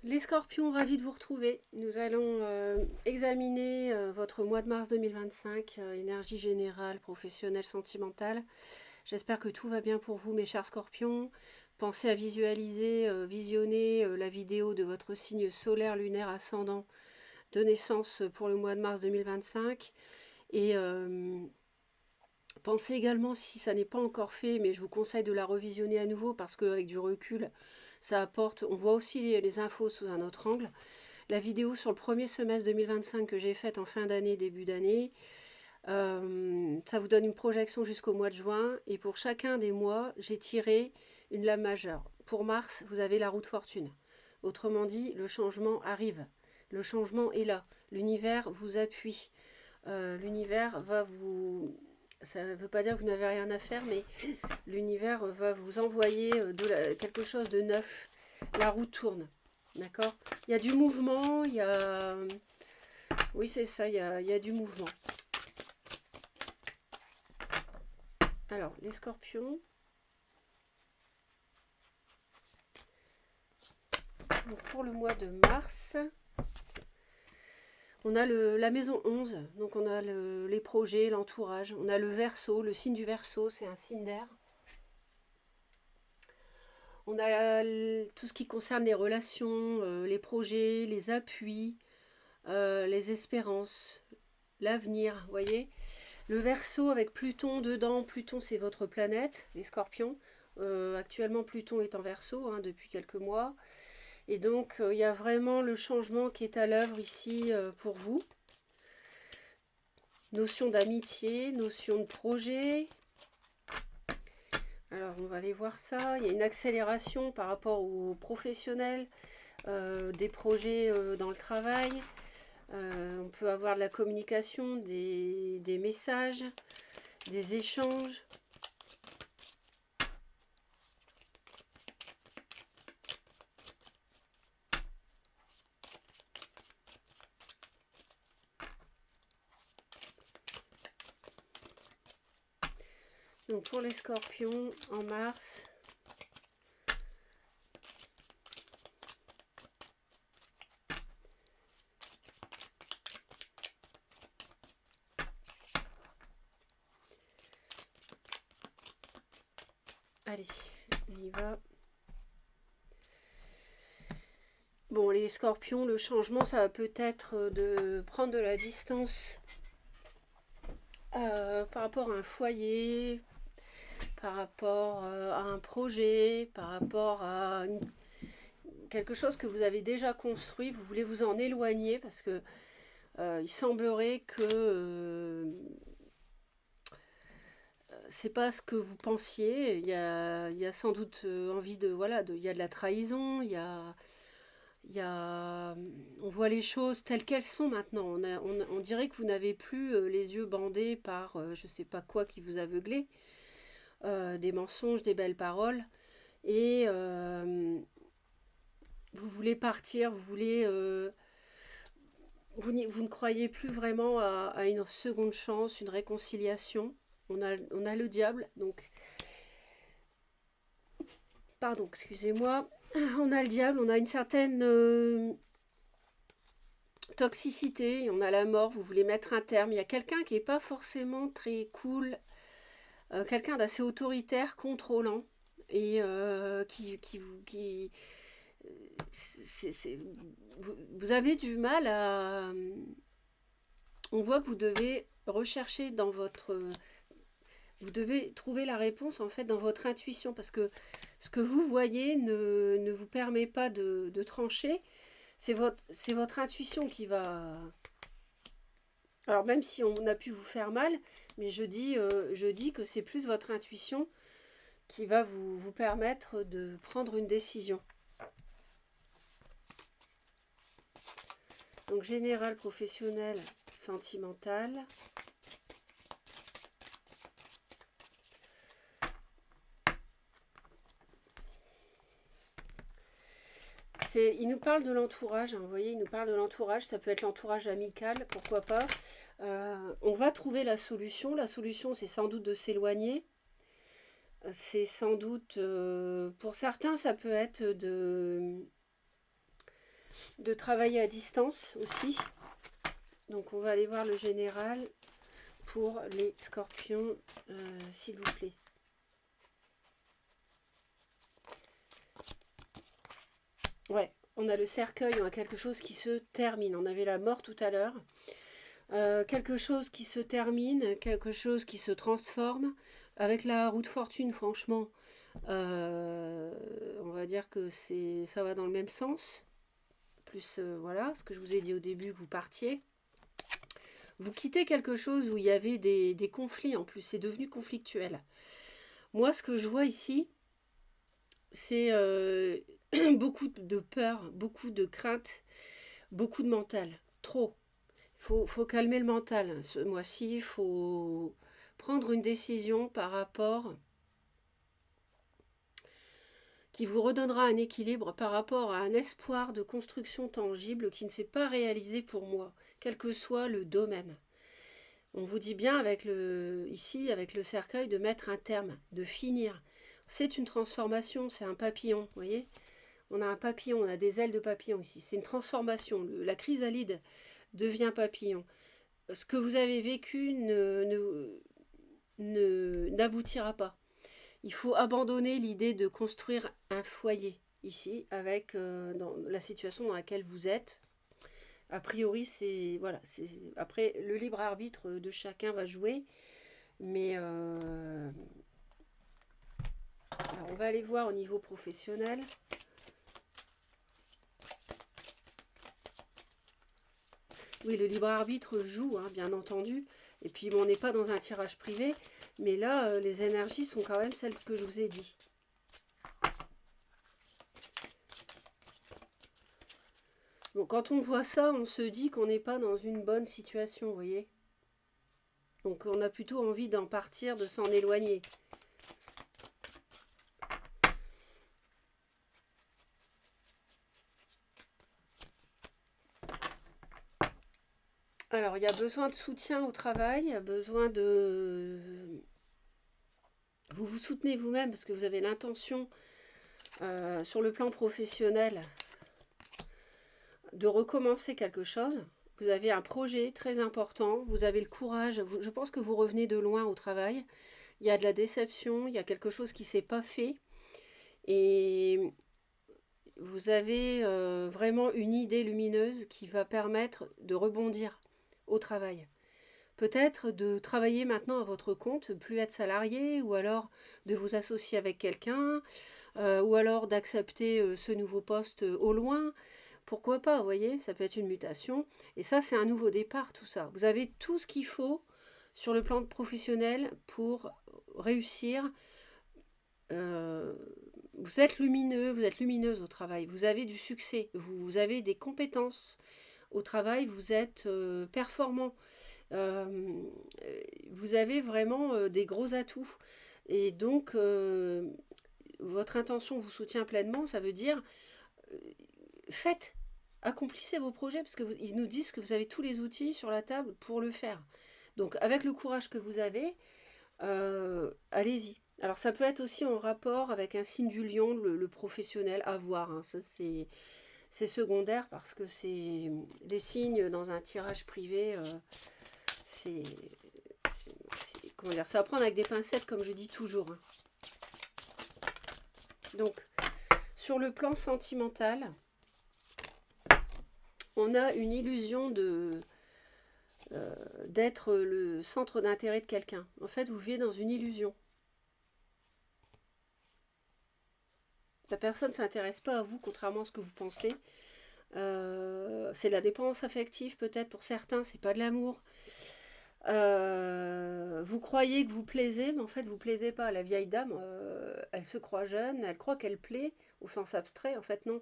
Les scorpions, ravis de vous retrouver. Nous allons examiner votre mois de mars 2025, énergie générale, professionnelle, sentimentale. J'espère que tout va bien pour vous, mes chers scorpions. Pensez à visualiser, visionner la vidéo de votre signe solaire, lunaire, ascendant de naissance pour le mois de mars 2025. Et pensez également, si ça n'est pas encore fait, mais je vous conseille de la revisionner à nouveau parce qu'avec du recul, ça apporte, on voit aussi les infos sous un autre angle. La vidéo sur le premier semestre 2025 que j'ai faite en fin d'année, début d'année, ça vous donne une projection jusqu'au mois de juin. Et pour chacun des mois, j'ai tiré une lame majeure. Pour mars, vous avez la roue de fortune. Autrement dit, le changement arrive. Le changement est là. L'univers vous appuie. L'univers va vous... Ça ne veut pas dire que vous n'avez rien à faire, mais l'univers va vous envoyer quelque chose de neuf. La roue tourne. D'accord. Il y a du mouvement, il y a... Oui, c'est ça, il y a du mouvement. Alors, les scorpions. Donc, pour le mois de mars, on a la maison 11. Donc, on a les projets, l'entourage. On a le Verseau, le signe du Verseau, c'est un signe d'air. On a tout ce qui concerne les relations, les projets, les appuis, les espérances, l'avenir, vous voyez. Le Verseau avec Pluton dedans. Pluton, c'est votre planète, les scorpions. Actuellement, Pluton est en Verseau depuis quelques mois. Et donc, il y a vraiment le changement qui est à l'œuvre ici pour vous. Notion d'amitié, notion de projet. Alors, on va aller voir ça. Il y a une accélération par rapport aux professionnels, des projets dans le travail. On peut avoir de la communication, des messages, des échanges. Donc pour les scorpions en mars, allez, on y va. Bon, les scorpions, le changement, ça va peut-être de prendre de la distance par rapport à un foyer, par rapport à un projet, par rapport à quelque chose que vous avez déjà construit. Vous voulez vous en éloigner parce que il semblerait que c'est pas ce que vous pensiez. Il y a sans doute envie de... Voilà, il y a de la trahison, on voit les choses telles qu'elles sont maintenant. On dirait que vous n'avez plus les yeux bandés par je sais pas quoi qui vous aveuglait, des mensonges, des belles paroles. Et vous voulez partir, vous ne croyez plus vraiment à une seconde chance, une réconciliation. On a le diable, donc pardon, excusez-moi, on a le diable, on a une certaine toxicité, on a la mort, vous voulez mettre un terme. Il y a quelqu'un qui n'est pas forcément très cool, quelqu'un d'assez autoritaire, contrôlant, et vous avez du mal à... On voit que vous devez rechercher dans votre... Vous devez trouver la réponse en fait dans votre intuition parce que ce que vous voyez ne vous permet pas de trancher. C'est votre intuition qui va... Alors même si on a pu vous faire mal, mais je dis que c'est plus votre intuition qui va vous permettre de prendre une décision. Donc général, professionnel, sentimental. Il nous parle de l'entourage, vous voyez, il nous parle de l'entourage, ça peut être l'entourage amical, pourquoi pas. On va trouver la solution. La solution, c'est sans doute de s'éloigner. C'est sans doute, pour certains, ça peut être de travailler à distance aussi. Donc on va aller voir le général pour les scorpions, s'il vous plaît. Ouais, on a le cercueil, on a quelque chose qui se termine. On avait la mort tout à l'heure. Quelque chose qui se termine, quelque chose qui se transforme. Avec la roue de fortune, franchement, on va dire que ça va dans le même sens. Plus, voilà, ce que je vous ai dit au début, que vous partiez. Vous quittez quelque chose où il y avait des conflits en plus, c'est devenu conflictuel. Moi, ce que je vois ici, c'est beaucoup de peur, beaucoup de crainte, beaucoup de mental. Trop. Faut calmer le mental. Ce mois-ci, il faut prendre une décision par rapport qui vous redonnera un équilibre par rapport à un espoir de construction tangible qui ne s'est pas réalisé pour moi, quel que soit le domaine. On vous dit bien ici, avec le cercueil, de mettre un terme, de finir. C'est une transformation, c'est un papillon, vous voyez. On a un papillon, on a des ailes de papillon ici. C'est une transformation. La chrysalide devient papillon. Ce que vous avez vécu n'aboutira pas. Il faut abandonner l'idée de construire un foyer ici, avec dans la situation dans laquelle vous êtes. A priori, c'est voilà, après le libre arbitre de chacun va jouer, mais alors on va aller voir au niveau professionnel. Oui, le libre arbitre joue, hein, bien entendu. Et puis bon, on n'est pas dans un tirage privé, mais là, les énergies sont quand même celles que je vous ai dit. Bon, quand on voit ça, on se dit qu'on n'est pas dans une bonne situation, vous voyez. Donc on a plutôt envie d'en partir, de s'en éloigner. Alors, il y a besoin de soutien au travail, il y a besoin de... Vous vous soutenez vous-même parce que vous avez l'intention, sur le plan professionnel, de recommencer quelque chose. Vous avez un projet très important, vous avez le courage. Je pense que vous revenez de loin au travail. Il y a de la déception, il y a quelque chose qui ne s'est pas fait. Et vous avez vraiment une idée lumineuse qui va permettre de rebondir au travail. Peut-être de travailler maintenant à votre compte, plus être salarié, ou alors de vous associer avec quelqu'un, ou alors d'accepter ce nouveau poste au loin. Pourquoi pas, vous voyez, ça peut être une mutation. Et ça, c'est un nouveau départ, tout ça. Vous avez tout ce qu'il faut sur le plan professionnel pour réussir. Vous êtes lumineux, vous êtes lumineuse au travail. Vous avez du succès, vous avez des compétences au travail, vous êtes performant. Vous avez vraiment des gros atouts. Et donc, votre intention vous soutient pleinement, ça veut dire faites, accomplissez vos projets, parce qu'ils nous disent que vous avez tous les outils sur la table pour le faire. Donc, avec le courage que vous avez, allez-y. Alors, ça peut être aussi en rapport avec un signe du lion, le professionnel, à voir. Hein. Ça, c'est secondaire, parce que c'est les signes dans un tirage privé, comment dire, ça va prendre avec des pincettes, comme je dis toujours. Hein. Donc, sur le plan sentimental, on a une illusion d'être le centre d'intérêt de quelqu'un. En fait, vous vivez dans une illusion. La personne ne s'intéresse pas à vous, contrairement à ce que vous pensez. C'est de la dépendance affective, peut-être pour certains, c'est pas de l'amour. Vous croyez que vous plaisez, mais en fait vous plaisez pas. La vieille dame, elle se croit jeune, elle croit qu'elle plaît au sens abstrait. En fait non,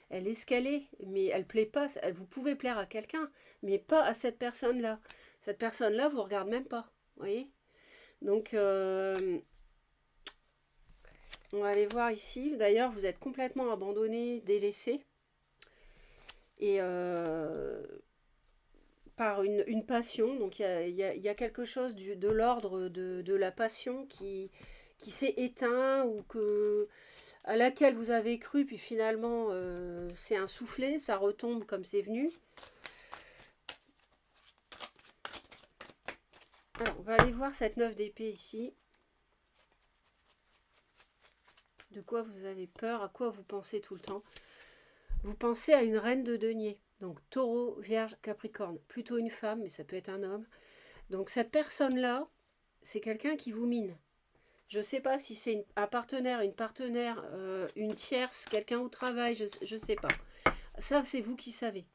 elle est ce qu'elle est, mais elle plaît pas. Vous pouvez plaire à quelqu'un, mais pas à cette personne-là. Cette personne-là vous regarde même pas, vous voyez. Donc on va aller voir ici. D'ailleurs, vous êtes complètement abandonné, délaissé, et par une passion. Donc il y a quelque chose de l'ordre de la passion qui s'est éteint, ou que à laquelle vous avez cru, puis finalement c'est un soufflet, ça retombe comme c'est venu. Alors, on va aller voir cette 9 d'épée ici. De quoi vous avez peur, à quoi vous pensez tout le temps? Vous pensez à une reine de denier. Donc taureau, vierge, capricorne. Plutôt une femme, mais ça peut être un homme. Donc cette personne-là, c'est quelqu'un qui vous mine. Je ne sais pas si c'est un partenaire, une partenaire, une tierce, quelqu'un au travail, je ne sais pas. Ça, c'est vous qui savez.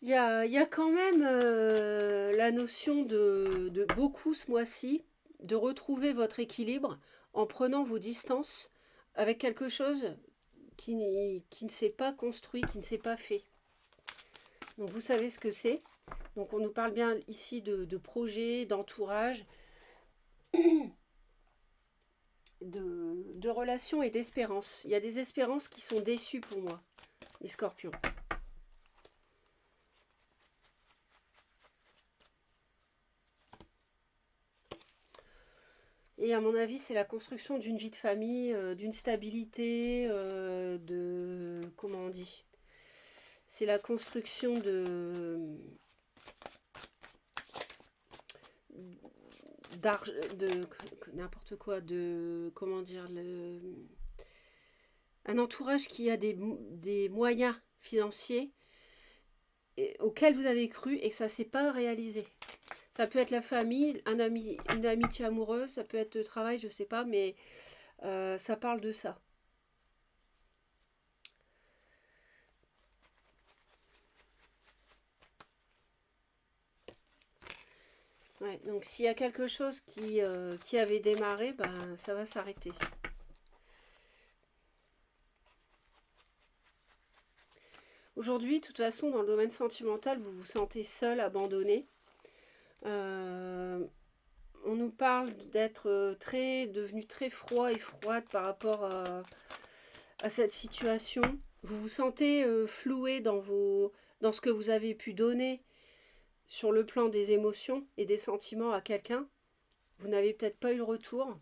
Il y a quand même la notion de beaucoup ce mois-ci, de retrouver votre équilibre en prenant vos distances avec quelque chose qui ne s'est pas construit, qui ne s'est pas fait. Donc vous savez ce que c'est. Donc on nous parle bien ici de projet, d'entourage, de relations et d'espérance. Il y a des espérances qui sont déçues pour moi, les scorpions. Et à mon avis, c'est la construction d'une vie de famille, d'une stabilité, comment on dit? C'est la construction de n'importe quoi, comment dire, un entourage qui a des moyens financiers auxquels vous avez cru et que ça ne s'est pas réalisé. Ça peut être la famille, un ami, une amitié amoureuse, ça peut être le travail, je ne sais pas, mais ça parle de ça. Ouais, donc s'il y a quelque chose qui avait démarré, ben, ça va s'arrêter. Aujourd'hui, de toute façon, dans le domaine sentimental, vous vous sentez seul, abandonné. On nous parle d'être devenu très froid et froide par rapport à cette situation. Vous vous sentez floué dans ce que vous avez pu donner sur le plan des émotions et des sentiments à quelqu'un. Vous n'avez peut-être pas eu le retour.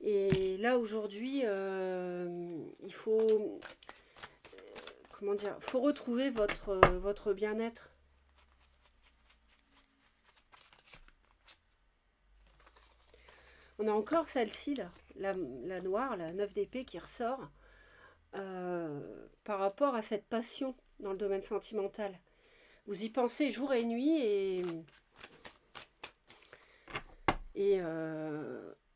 Et là, aujourd'hui, il faut, comment dire, faut retrouver votre bien-être. On a encore celle-ci, là, la noire, la 9 d'épée qui ressort par rapport à cette passion dans le domaine sentimental. Vous y pensez jour et nuit et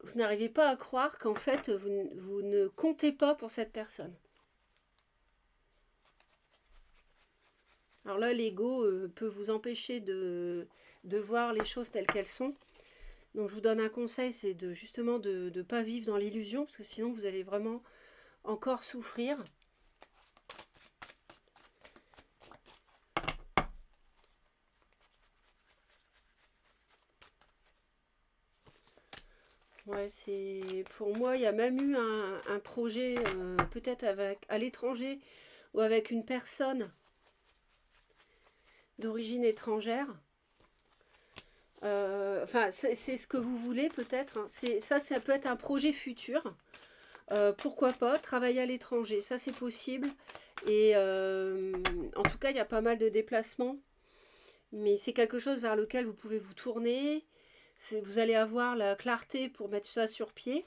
vous n'arrivez pas à croire qu'en fait, vous ne comptez pas pour cette personne. Alors là, l'ego peut vous empêcher de voir les choses telles qu'elles sont. Donc je vous donne un conseil, c'est justement de ne pas vivre dans l'illusion, parce que sinon vous allez vraiment encore souffrir. Ouais, pour moi, il y a même eu un projet, peut-être à l'étranger, ou avec une personne d'origine étrangère. Enfin, c'est ce que vous voulez peut-être. Hein. Ça peut être un projet futur. Pourquoi pas travailler à l'étranger, ça c'est possible. Et en tout cas, il y a pas mal de déplacements. Mais c'est quelque chose vers lequel vous pouvez vous tourner. Vous allez avoir la clarté pour mettre ça sur pied.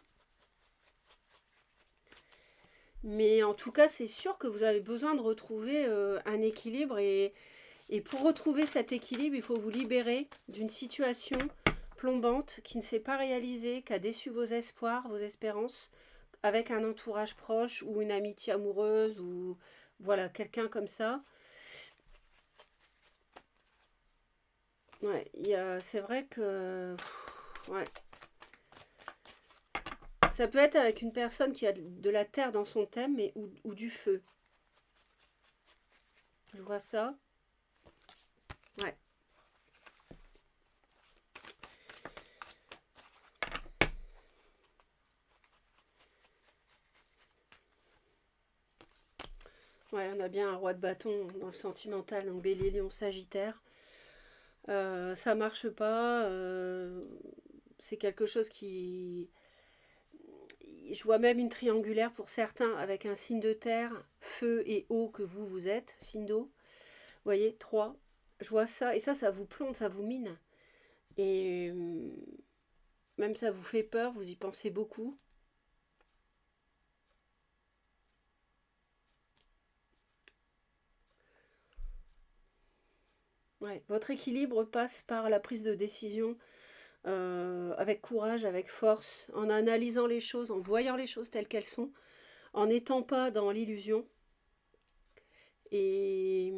Mais en tout cas, c'est sûr que vous avez besoin de retrouver un équilibre. Et pour retrouver cet équilibre, il faut vous libérer d'une situation plombante qui ne s'est pas réalisée, qui a déçu vos espoirs, vos espérances, avec un entourage proche ou une amitié amoureuse ou voilà, quelqu'un comme ça. Ouais, c'est vrai que ouais. Ça peut être avec une personne qui a de la terre dans son thème ou du feu. Je vois ça. Ouais. Ouais, on a bien un roi de bâton dans le sentimental, donc Bélier, Lion, Sagittaire. Ça marche pas. C'est quelque chose qui... Je vois même une triangulaire pour certains avec un signe de terre, feu et eau que vous êtes, signe d'eau. Vous voyez, 3. Je vois ça, et ça vous plombe, ça vous mine. Et même ça vous fait peur, vous y pensez beaucoup. Ouais. Votre équilibre passe par la prise de décision avec courage, avec force, en analysant les choses, en voyant les choses telles qu'elles sont, en n'étant pas dans l'illusion. Et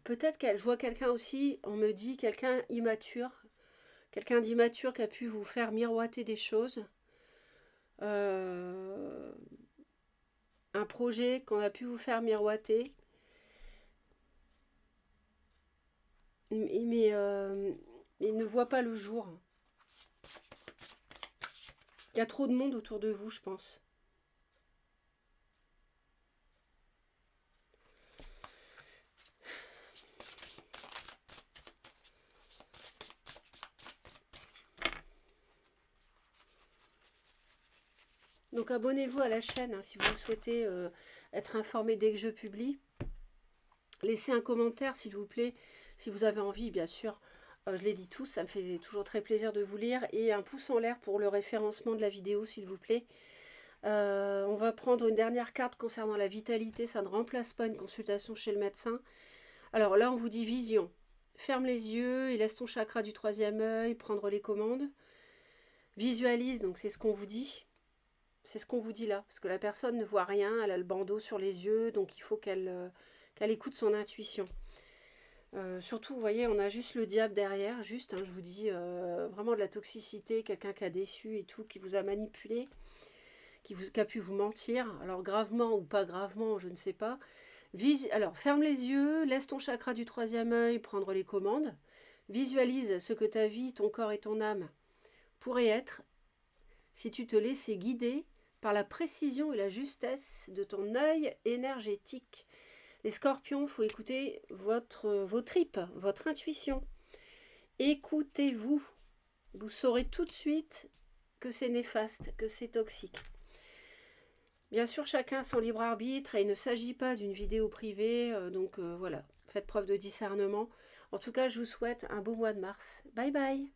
peut-être que je vois quelqu'un aussi, on me dit quelqu'un d'immature qui a pu vous faire miroiter des choses, euh, un projet qu'on a pu vous faire miroiter, mais il ne voit pas le jour. Il y a trop de monde autour de vous, je pense. Donc abonnez-vous à la chaîne hein, si vous souhaitez être informé dès que je publie. Laissez un commentaire s'il vous plaît, si vous avez envie bien sûr. Je l'ai dit tous, ça me fait toujours très plaisir de vous lire. Et un pouce en l'air pour le référencement de la vidéo s'il vous plaît. On va prendre une dernière carte concernant la vitalité. Ça ne remplace pas une consultation chez le médecin. Alors là on vous dit vision. Ferme les yeux et laisse ton chakra du troisième œil prendre les commandes. Visualise, donc c'est ce qu'on vous dit. C'est ce qu'on vous dit là, parce que la personne ne voit rien, elle a le bandeau sur les yeux, donc il faut qu'elle écoute son intuition. Surtout, vous voyez, on a juste le diable derrière, juste, hein, je vous dis, vraiment de la toxicité, quelqu'un qui a déçu et tout, qui vous a manipulé, qui a pu vous mentir, alors gravement ou pas gravement, je ne sais pas. Alors, ferme les yeux, laisse ton chakra du troisième œil prendre les commandes, visualise ce que ta vie, ton corps et ton âme pourraient être si tu te laissais guider par la précision et la justesse de ton œil énergétique. Les scorpions, il faut écouter vos tripes, votre intuition. Écoutez-vous. Vous saurez tout de suite que c'est néfaste, que c'est toxique. Bien sûr, chacun a son libre arbitre et il ne s'agit pas d'une vidéo privée. Donc voilà, faites preuve de discernement. En tout cas, je vous souhaite un beau mois de mars. Bye bye.